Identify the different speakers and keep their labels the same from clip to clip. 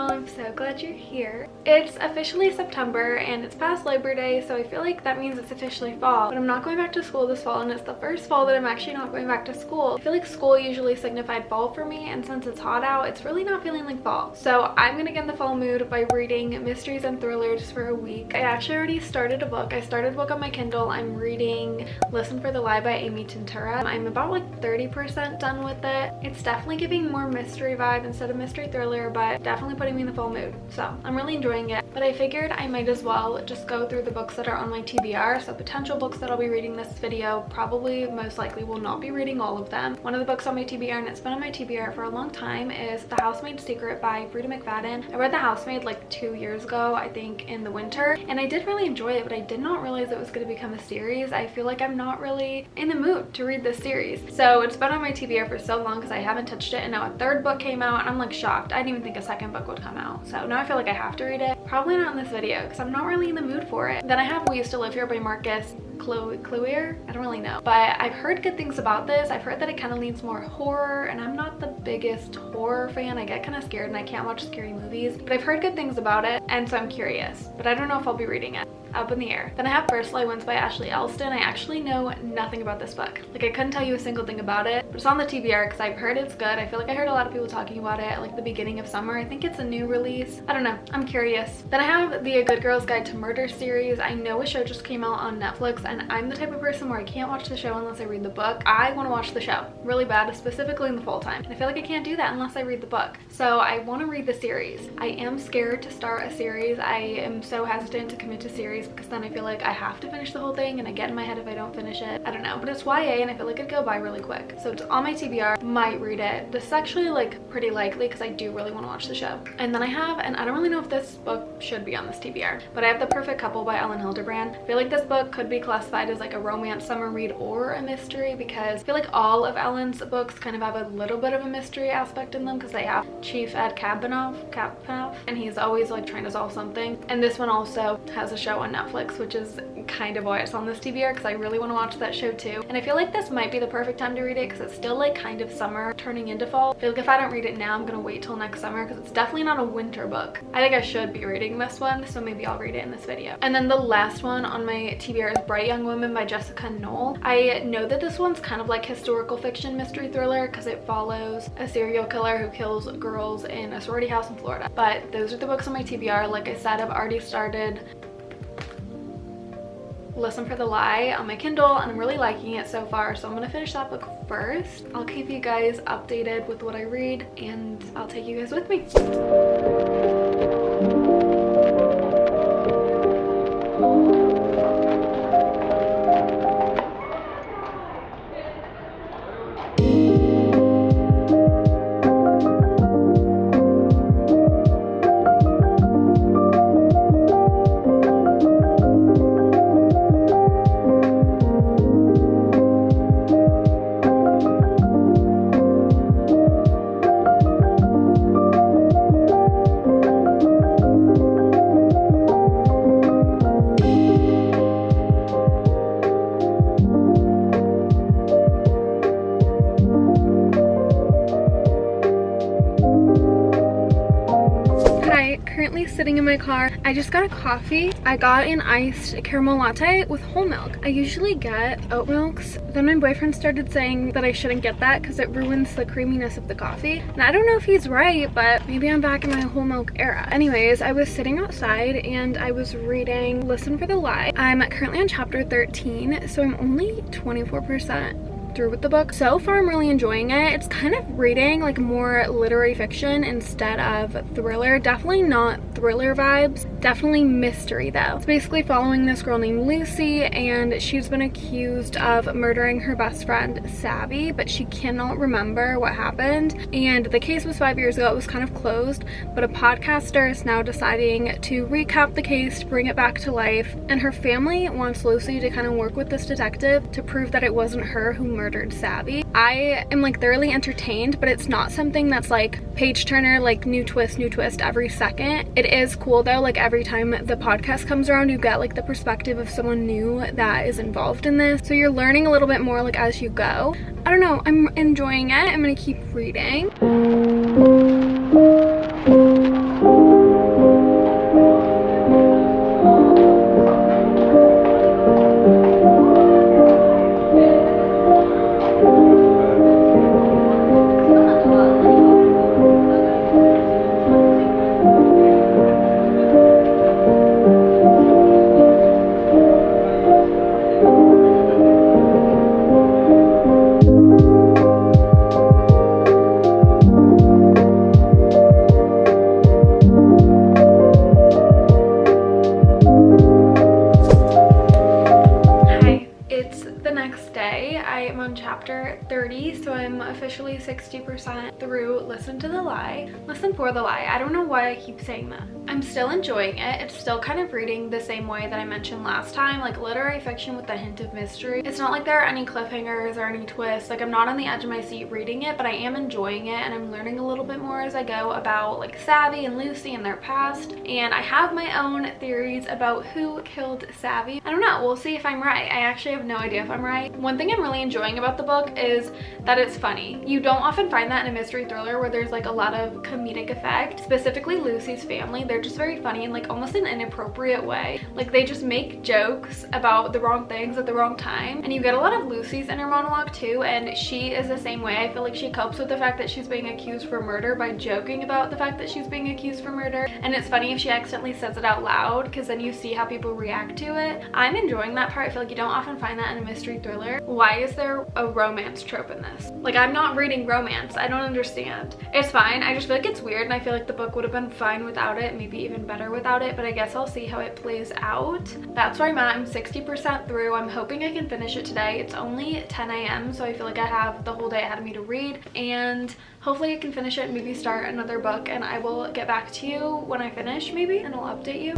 Speaker 1: channel. I'm so glad you're here. It's officially September and it's past Labor Day, so I feel like that means it's officially fall. But I'm not going back to school this fall, and it's the first fall that I'm actually not going back to school. I feel like school usually signified fall for me, and since it's hot out, it's really not feeling like fall. So I'm gonna get in the fall mood by reading mysteries and thrillers for a week. I actually already started a book. I started a book on my Kindle. I'm reading Listen for the Lie by Amy Tintura. I'm about like 30% done with it. It's definitely giving more mystery vibe instead of mystery thriller, but definitely putting me in the fall mood. So I'm really enjoying it. But I figured I might as well just go through the books that are on my TBR. So potential books that I'll be reading this video, probably most likely will not be reading all of them. One of the books on my TBR, and it's been on my TBR for a long time, is The Housemaid's Secret by Frida McFadden. I read The Housemaid like 2 years ago, I think in the winter, and I did really enjoy it, but I did not realize it was going to become a series. I feel like I'm not really in the mood to read this series. So it's been on my TBR for so long because I haven't touched it, and now a third book came out and I'm like shocked. I didn't even think a second book would come out. So now I feel like I have to read it. Probably not in this video because I'm not really in the mood for it. Then I have We Used to Live Here by Marcus Cloutier. I don't really know, but I've heard good things about this. I've heard that it kind of leans more horror, and I'm not the biggest horror fan. I get kind of scared and I can't watch scary movies, but I've heard good things about it, and so I'm curious, but I don't know if I'll be reading it. Up in the air. Then I have First Lie Wins by Ashley Elston. I actually know nothing about this book. Like, I couldn't tell you a single thing about it, but it's on the TBR because I've heard it's good. I feel like I heard a lot of people talking about it at like the beginning of summer. I think it's a new release. I don't know. I'm curious. Then I have the A Good Girl's Guide to Murder series. I know a show just came out on Netflix, and I'm the type of person where I can't watch the show unless I read the book. I want to watch the show really bad, specifically in the fall time, and I feel like I can't do that unless I read the book. So I want to read the series. I am scared to start a series. I am so hesitant to commit to series because then I feel like I have to finish the whole thing, and I get in my head if I don't finish it. I don't know, but it's YA and I feel like it'd go by really quick. So it's on my TBR, might read it. This is actually like pretty likely because I do really want to watch the show. And then I have, and I don't really know if this book should be on this TBR, but I have The Perfect Couple by Ellen Hildebrand. I feel like this book could be classified as like a romance summer read or a mystery because I feel like all of Ellen's books kind of have a little bit of a mystery aspect in them because they have Chief Ed Kavanaugh, and he's always like trying to solve something. And this one also has a show on Netflix, which is kind of why it's on this TBR because I really want to watch that show too. And I feel like this might be the perfect time to read it because it's still like kind of summer turning into fall. I feel like if I don't read it now, I'm gonna wait till next summer because it's definitely not a winter book. I think I should be reading this one, so maybe I'll read it in this video. And then the last one on my TBR is Bright Young Woman by Jessica Knoll. I know that this one's kind of like historical fiction mystery thriller because it follows a serial killer who kills girls in a sorority house in Florida. But those are the books on my TBR. Like I said, I've already started Listen for the Lie on my Kindle, and I'm really liking it so far, so I'm gonna finish that book first. I'll keep you guys updated with what I read, and I'll take you guys with me. Sitting in my car. I just got a coffee. I got an iced caramel latte with whole milk. I usually get oat milks. Then my boyfriend started saying that I shouldn't get that because it ruins the creaminess of the coffee. And I don't know if he's right, but maybe I'm back in my whole milk era. Anyways, I was sitting outside and I was reading Listen for the Lie. I'm currently on chapter 13, so I'm only 24% through with the book. So far I'm really enjoying it. It's kind of reading like more literary fiction instead of thriller. Definitely not thriller vibes, definitely mystery though. It's basically following this girl named Lucy, and she's been accused of murdering her best friend Savvy, but she cannot remember what happened, and the case was 5 years ago. It was kind of closed, but a podcaster is now deciding to recap the case to bring it back to life, and her family wants Lucy to kind of work with this detective to prove that it wasn't her who murdered Savvy. I am like thoroughly entertained, but it's not something that's like page turner, like new twist every second. It is cool though, like every time the podcast comes around you get like the perspective of someone new that is involved in this, so you're learning a little bit more like as you go. I don't know, I'm enjoying it. I'm gonna keep reading. on chapter 30, so I'm officially 60% through Listen to the Lie. Listen for the Lie. I don't know why I keep saying that. I'm still enjoying it. It's still kind of reading the same way that I mentioned last time, like literary fiction with a hint of mystery. It's not like there are any cliffhangers or any twists. Like I'm not on the edge of my seat reading it, but I am enjoying it, and I'm learning a little bit more as I go about like Savvy and Lucy and their past. And I have my own theories about who killed Savvy. I don't know. We'll see if I'm right. I actually have no idea if I'm right. One thing I'm really enjoying about the book is that it's funny. You don't often find that in a mystery thriller where there's like a lot of comedic effect. Specifically Lucy's family, they're just very funny in like almost an inappropriate way. Like they just make jokes about the wrong things at the wrong time, and you get a lot of Lucy's inner monologue too, and she is the same way. I feel like she copes with the fact that she's being accused for murder by joking about the fact that she's being accused for murder, and it's funny if she accidentally says it out loud because then you see how people react to it. I'm enjoying that part. I feel like you don't often find that in a mystery thriller. Why is there a romance trope in this? Like I'm not reading romance. I don't understand. It's fine. I just feel like it's weird, and I feel like the book would have been fine without it, maybe even better without it, but I guess I'll see how it plays out. That's where I'm at. I'm 60% through. I'm hoping I can finish it today. It's only 10 a.m. so I feel like I have the whole day ahead of me to read, and hopefully I can finish it and maybe start another book, and I will get back to you when I finish maybe, and I'll update you.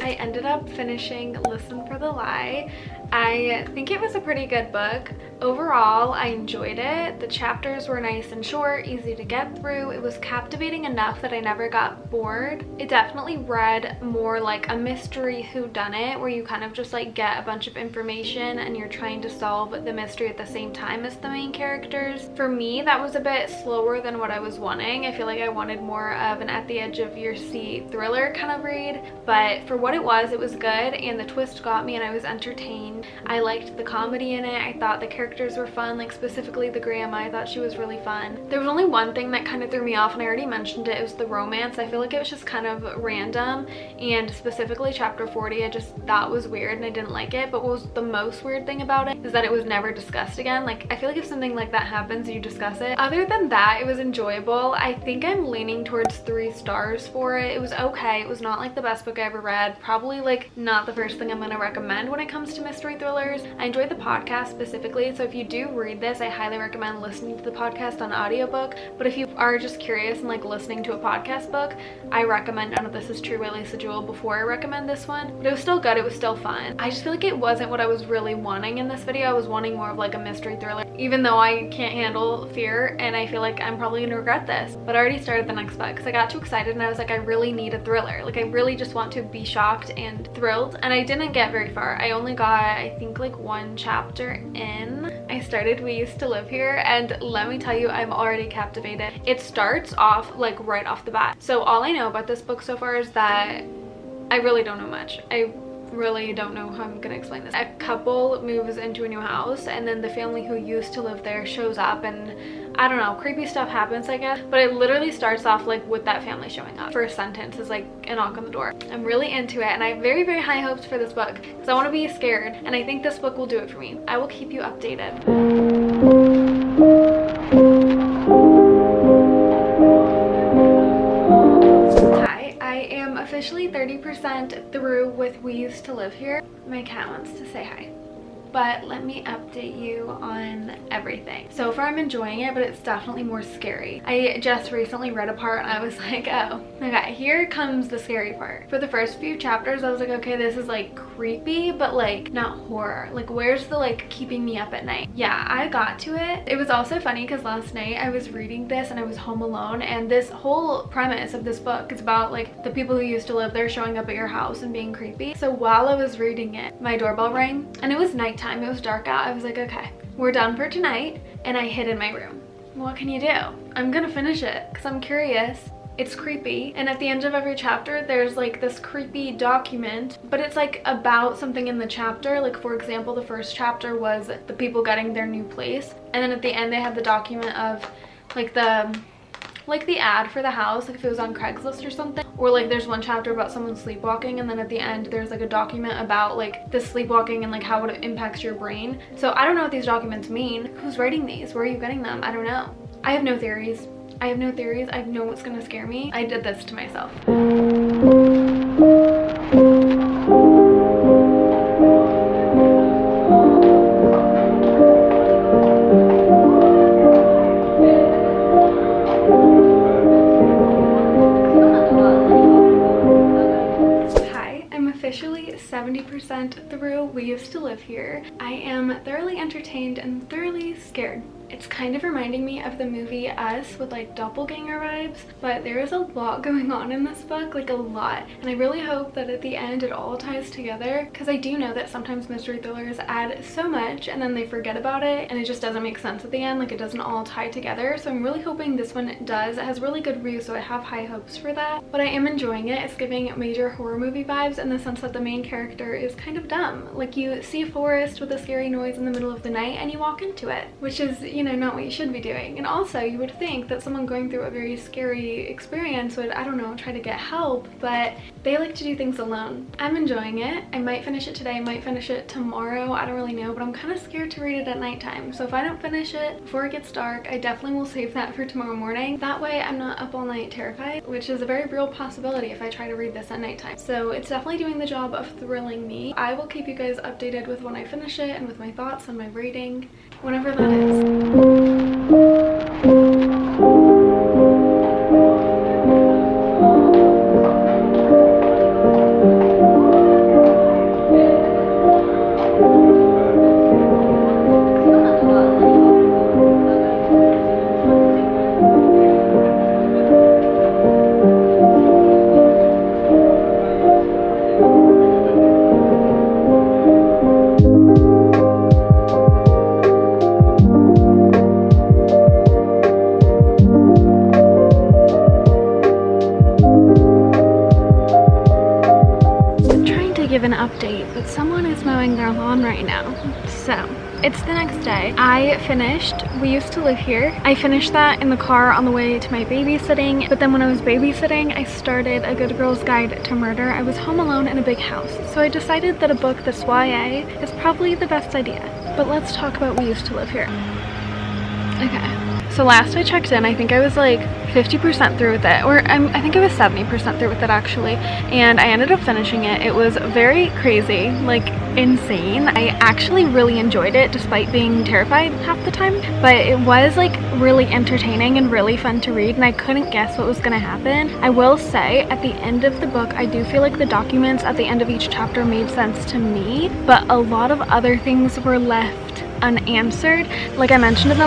Speaker 1: I ended up finishing Listen for the Lie. I think it was a pretty good book. Overall, I enjoyed it. The chapters were nice and short, easy to get through. It was captivating enough that I never got bored. It definitely read more like a mystery whodunit, where you kind of just like get a bunch of information and you're trying to solve the mystery at the same time as the main characters. For me, that was a bit slower than what I was wanting. I feel like I wanted more of an at the edge of your seat thriller kind of read, but for what it was good, and the twist got me and I was entertained. I liked the comedy in it. I thought the characters were fun, like specifically the grandma. I thought she was really fun. There was only one thing that kind of threw me off, and I already mentioned it. It was the romance. I feel like it was just kind of random, and specifically chapter 40 I just thought was weird and I didn't like it. But what was the most weird thing about it is that it was never discussed again. Like I feel like if something like that happens, you discuss it. Other than that, it was enjoyable. I think I'm leaning towards 3 stars for it. It was okay. It was not like the best book I ever read. Probably like not the first thing I'm going to recommend when it comes to mystery thrillers. I enjoyed the podcast specifically, so if you do read this, I highly recommend listening to the podcast on audiobook. But if you are just curious and like listening to a podcast book, I recommend None of This Is True by Lisa Jewell before I recommend this one. But it was still good. It was still fun. I just feel like it wasn't what I was really wanting in this video. I was wanting more of like a mystery thriller, even though I can't handle fear, and I feel like I'm probably gonna regret this. But I already started the next book because I got too excited and I was like, I really need a thriller. Like I really just want to be shocked and thrilled, and I didn't get very far. I only got, I think, like 1 chapter in. I started We Used to Live Here, and let me tell you, I'm already captivated. It starts off like right off the bat. So all I know about this book so far is that I really don't know much. I really don't know how I'm gonna explain this. A couple moves into a new house, and then the family who used to live there shows up, and I don't know, creepy stuff happens, I guess. But it literally starts off like with that family showing up. First sentence is like a knock on the door. I'm really into it, and I have very, very high hopes for this book because I want to be scared, and I think this book will do it for me. I will keep you updated. I am officially 30% through with We Used to Live Here. My cat wants to say hi. But let me update you on everything. So far I'm enjoying it, but it's definitely more scary. I just recently read a part and I was like, oh, okay, here comes the scary part. For the first few chapters, I was like, okay, this is like creepy, but like not horror. Like where's the like keeping me up at night? Yeah, I got to it. It was also funny because last night I was reading this and I was home alone, and this whole premise of this book is about like the people who used to live there showing up at your house and being creepy. So while I was reading it, my doorbell rang and it was nighttime. It was dark out. I was like, okay, we're done for tonight, and I hid in my room. What can you do? I'm gonna finish it because I'm curious. It's creepy, and at the end of every chapter there's like this creepy document, but it's like about something in the chapter. Like for example, the first chapter was the people getting their new place, and then at the end they had the document of like the ad for the house, like if it was on Craigslist or something. Or like there's one chapter about someone sleepwalking, and then at the end there's like a document about like the sleepwalking and like how it impacts your brain. So I don't know what these documents mean. Who's writing these? Where are you getting them? I don't know. I have no theories. I have no theories. I know what's gonna scare me. I did this to myself. 100% through We Used to Live Here. I am thoroughly entertained and thoroughly scared. It's kind of reminding me of the movie Us with like doppelganger vibes, but there is a lot going on in this book, like a lot. And I really hope that at the end it all ties together, because I do know that sometimes mystery thrillers add so much and then they forget about it and it just doesn't make sense at the end, like it doesn't all tie together. So I'm really hoping this one does. It has really good reviews, so I have high hopes for that. But I am enjoying it. It's giving major horror movie vibes in the sense that the main character is kind of dumb. Like you see a forest with a scary noise in the middle of the night and you walk into it, which is, you know, not what you should be doing. And also you would think that someone going through a very scary experience would, I don't know, try to get help, but they like to do things alone. I'm enjoying it. I might finish it today, I might finish it tomorrow, I don't really know, but I'm kind of scared to read it at nighttime. So if I don't finish it before it gets dark, I definitely will save that for tomorrow morning. That way I'm not up all night terrified, which is a very real possibility if I try to read this at nighttime. So it's definitely doing the job of thrilling me. I will keep you guys updated with when I finish it and with my thoughts on my rating, whenever that is. Give an update, but someone is mowing their lawn right now. So it's the next day. I finished We Used to Live Here. I finished that in the car on the way to my babysitting, but then when I was babysitting I started A Good Girl's Guide to Murder. I was home alone in a big house, so I decided that a book that's YA is probably the best idea. But let's talk about We Used to Live Here. Okay, so last I checked in, I think I was like 50% through with it, or I think I was 70% through with it actually, and I ended up finishing it. It was very crazy, like insane. I actually really enjoyed it despite being terrified half the time, but it was like really entertaining and really fun to read, and I couldn't guess what was gonna happen. I will say at the end of the book I do feel like the documents at the end of each chapter made sense to me, but a lot of other things were left unanswered. Like I mentioned in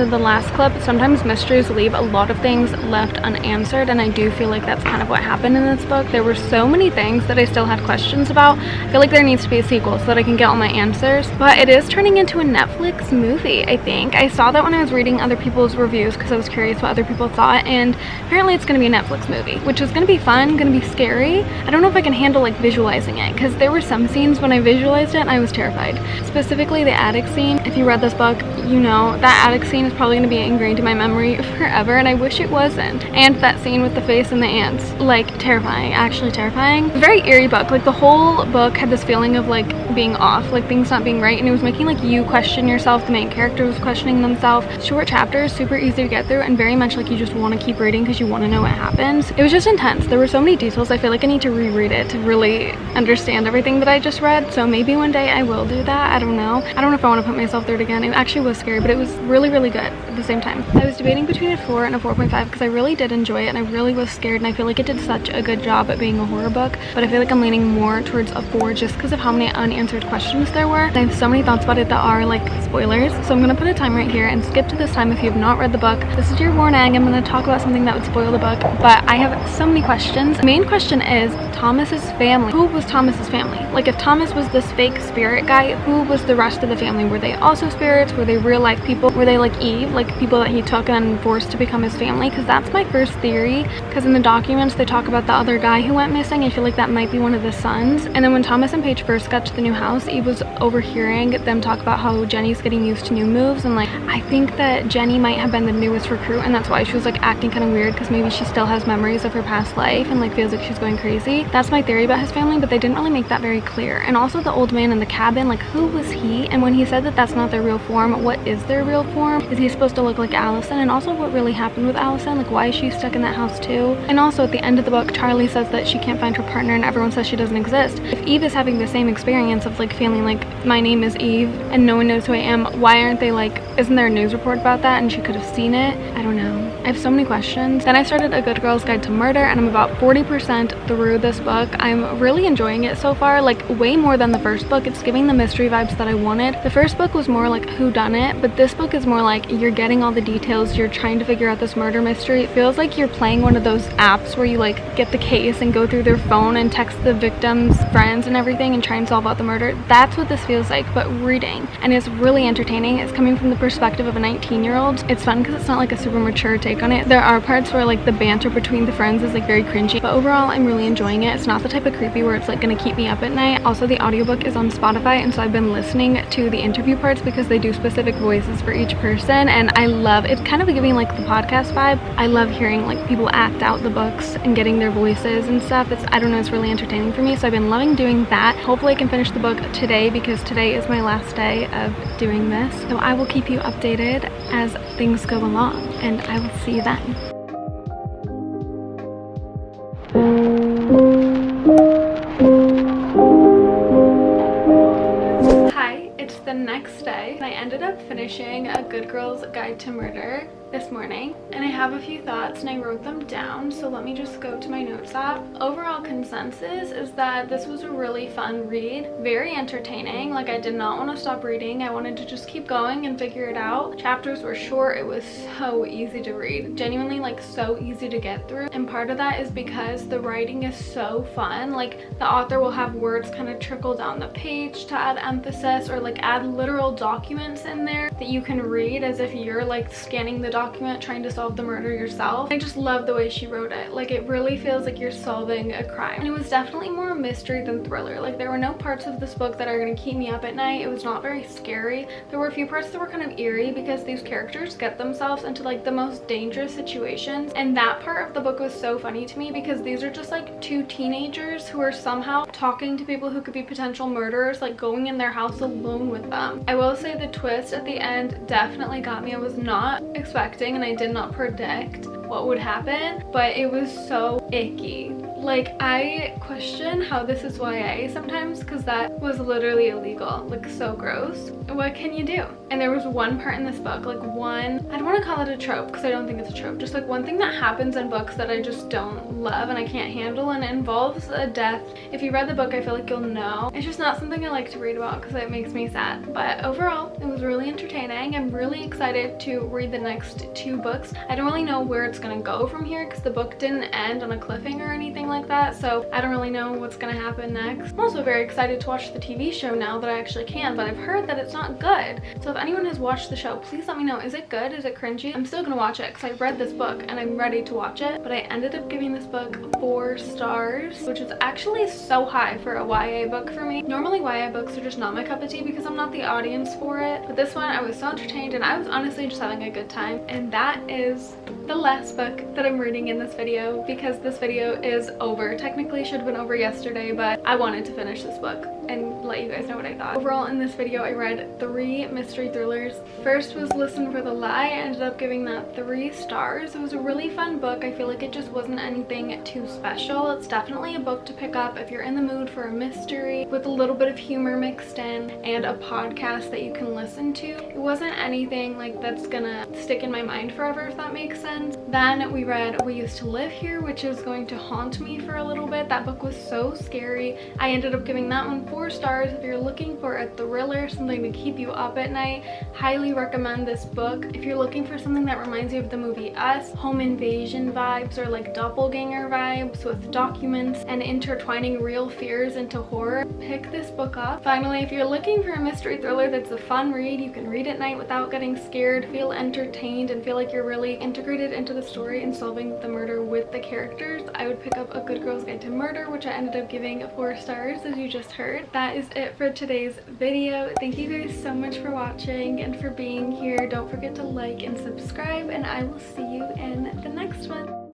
Speaker 1: the last clip, sometimes mysteries leave a lot of things left unanswered, and I do feel like that's kind of what happened in this book. There were so many things that I still had questions about. I feel like there needs to be a sequel so that I can get all my answers, but it is turning into a Netflix movie, I think. I saw that when I was reading other people's reviews because I was curious what other people thought, and apparently it's going to be a Netflix movie, which is going to be fun, going to be scary. I don't know if I can handle like visualizing it, because there were some scenes when I visualized it and I was terrified. Specifically the attic scene. If you read this book, you know that attic scene is probably going to be ingrained in my memory forever, and I wish it wasn't. And that scene with the face and the ants, like terrifying, actually terrifying. Very eerie book. Like the whole book had this feeling of like being off, like things not being right, and it was making like you question yourself. The main character was questioning themselves. Short chapters, super easy to get through, and very much like you just want to keep reading because you want to know what happens. It was just intense. There were so many details. I feel like I need to reread it to really understand everything that I just read, so maybe one day I will do that. I don't know. I don't know if I want to put myself through it again. It actually was scary, but it was really good at the same time. I was debating between a 4 and a 4.5 because I really did enjoy it, and I really was scared, and I feel like it did such a good job at being a horror book, but I feel like I'm leaning more towards a 4 just because of how many unanswered questions there were. And I have so many thoughts about it that are like spoilers, so I'm gonna put a time right here and skip to this time if you have not read the book. This is your warning. I'm gonna talk about something that would spoil the book, but I have so many questions. The main question is Thomas's family. Who was Thomas's family? Like if Thomas was this fake spirit guy, who was the rest of the family? Were they also spirits? Were they real life people? Were they like Eve, like people that he took and forced to become his family? Because that's my first theory, because in the documents they talk about the other guy who went missing. I feel like that might be one of the sons. And then when Thomas and Paige first got to the new house, Eve was overhearing them talk about how Jenny's getting used to new moves, and like I think that Jenny might have been the newest recruit, and that's why she was like acting kind of weird, because maybe she still has memories of her past life and like feels like she's going crazy. That's my theory about his family, but they didn't really make that very clear. And also the old man in the cabin, like who was he? And when he said that that's not their real form, what is their real go for him. Is he supposed to look like Allison? And also what really happened with Allison, like why is she stuck in that house too? And also at the end of the book, Charlie says that she can't find her partner and everyone says she doesn't exist. If Eve is having the same experience of like feeling like my name is Eve and no one knows who I am, why aren't they like, isn't there a news report about that and she could have seen it? I don't know. I have so many questions. Then I started A Good Girl's Guide to Murder and I'm about 40% through this book. I'm really enjoying it so far, like way more than the first book. It's giving the mystery vibes that I wanted. The first book was more like whodunit, but this book is more like you're getting all the details, you're trying to figure out this murder mystery. It feels like you're playing one of those apps where you like get the case and go through their phone and text the victim's friends and everything and try and solve out the murder. That's what this feels like, but reading. And it's really entertaining. It's coming from the perspective of a 19-year-old. It's fun because it's not like a super mature take on it. There are parts where like the banter between the friends is like very cringy, but overall I'm really enjoying it. It's not the type of creepy where it's like gonna keep me up at night. Also, the audiobook is on Spotify, and so I've been listening to the interview parts because they do specific voices for each person, and I love it's kind of giving like the podcast vibe. I love hearing like people act out the books and getting their voices and stuff. It's, I don't know, it's really entertaining for me, so I've been loving doing that. Hopefully I can finish the book today because today is my last day of doing this, so I will keep you updated as things go along, and I will see you then. Hi, it's the next day and I ended up finishing A Good Girl's Guide to Murder this morning, and I have a few thoughts and I wrote them down, so let me just go to my notes app. Overall consensus is that this was a really fun read, very entertaining. Like I did not want to stop reading. I wanted to just keep going and figure it out. Chapters were short. It was so easy to read, genuinely like so easy to get through, and part of that is because the writing is so fun. Like the author will have words kind of trickle down the page to add emphasis or like add literal documents in there that you can read as if you're like scanning the document trying to solve the murder yourself. I just love the way she wrote it. Like it really feels like you're solving a crime, and it was definitely more mystery than thriller. Like there were no parts of this book that are going to keep me up at night. It was not very scary. There were a few parts that were kind of eerie because these characters get themselves into like the most dangerous situations, and that part of the book was so funny to me because these are just like two teenagers who are somehow talking to people who could be potential murderers, like going in their house alone with them. I will say the twist at the end definitely got me. I was not expecting and I did not predict what would happen, but it was so icky. Like I question how this is YA sometimes because that was literally illegal. Like so gross. What can you do? And there was one part in this book, like one, I don't want to call it a trope because I don't think it's a trope, just like one thing that happens in books that I just don't love and I can't handle, and it involves a death. If you read the book I feel like you'll know. It's just not something I like to read about because it makes me sad, but overall it was really entertaining. I'm really excited to read the next two books. I don't really know where it's gonna go from here because the book didn't end on a cliffhanger or anything like that, so I don't really know what's gonna happen next. I'm also very excited to watch the TV show now that I actually can, but I've heard that it's not good. So if anyone has watched the show, please let me know. Is it good? Is it cringy? I'm still gonna watch it because I read this book and I'm ready to watch it, but I ended up giving this book 4 stars, which is actually so high for a YA book for me. Normally YA books are just not my cup of tea because I'm not the audience for it, but this one I was so entertained and I was honestly just having a good time. And that is the last book that I'm reading in this video because this video is over. Technically should have been over yesterday, but I wanted to finish this book and let you guys know what I thought. Overall in this video I read 3 mystery thrillers. First was Listen for the Lie. I ended up giving that 3 stars. It was a really fun book. I feel like it just wasn't anything too special. It's definitely a book to pick up if you're in the mood for a mystery with a little bit of humor mixed in and a podcast that you can listen to. It wasn't anything like that's gonna stick in my mind forever, if that makes sense. Then we read We Used to Live Here, which is going to haunt me for a little bit. That book was so scary. I ended up giving that one 4 stars. If you're looking for a thriller, something to keep you up at night, highly recommend this book. If you're looking for something that reminds you of the movie Us, home invasion vibes or like doppelganger vibes with documents and intertwining real fears into horror, pick this book up. Finally, if you're looking for a mystery thriller that's a fun read, you can read at night without getting scared, feel entertained, and feel like you're really integrated into the story and solving the murder with the characters, I would pick up A Good Girl's Guide to Murder, which I ended up giving 4 stars, as you just heard. That is it for today's video. Thank you guys so much for watching and for being here. Don't forget to like and subscribe, and I will see you in the next one.